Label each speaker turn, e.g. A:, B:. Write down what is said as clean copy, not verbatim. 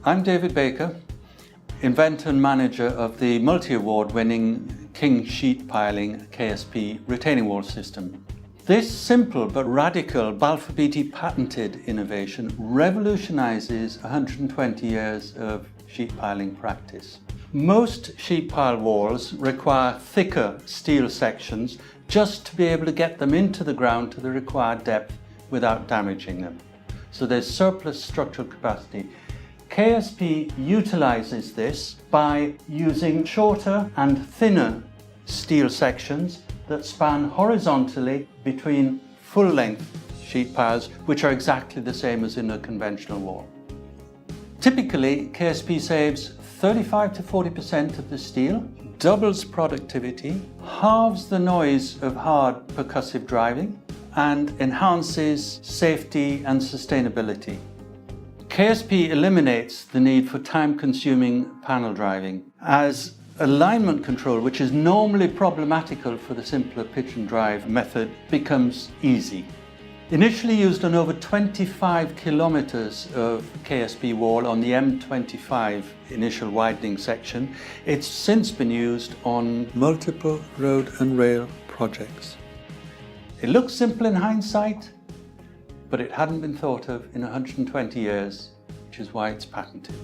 A: I'm David Baker, inventor and manager of the multi-award winning King Sheet Piling KSP retaining wall system. This simple but radical Balfour Beatty patented innovation revolutionizes 120 years of sheet piling practice. Most sheet pile walls require thicker steel sections just to be able to get them into the ground to the required depth without damaging them. So there's surplus structural capacity. KSP utilizes this by using shorter and thinner steel sections that span horizontally between full-length sheet piles, which are exactly the same as in a conventional wall. Typically, KSP saves 35 to 40% of the steel, doubles productivity, halves the noise of hard percussive driving, and enhances safety and sustainability. KSP eliminates the need for time-consuming panel driving, as alignment control, which is normally problematical for the simpler pitch and drive method, becomes easy. Initially used on over 25 kilometers of KSP wall on the M25 initial widening section, it's since been used on multiple road and rail projects. It looks simple in hindsight, but it hadn't been thought of in 120 years, which is why it's patented.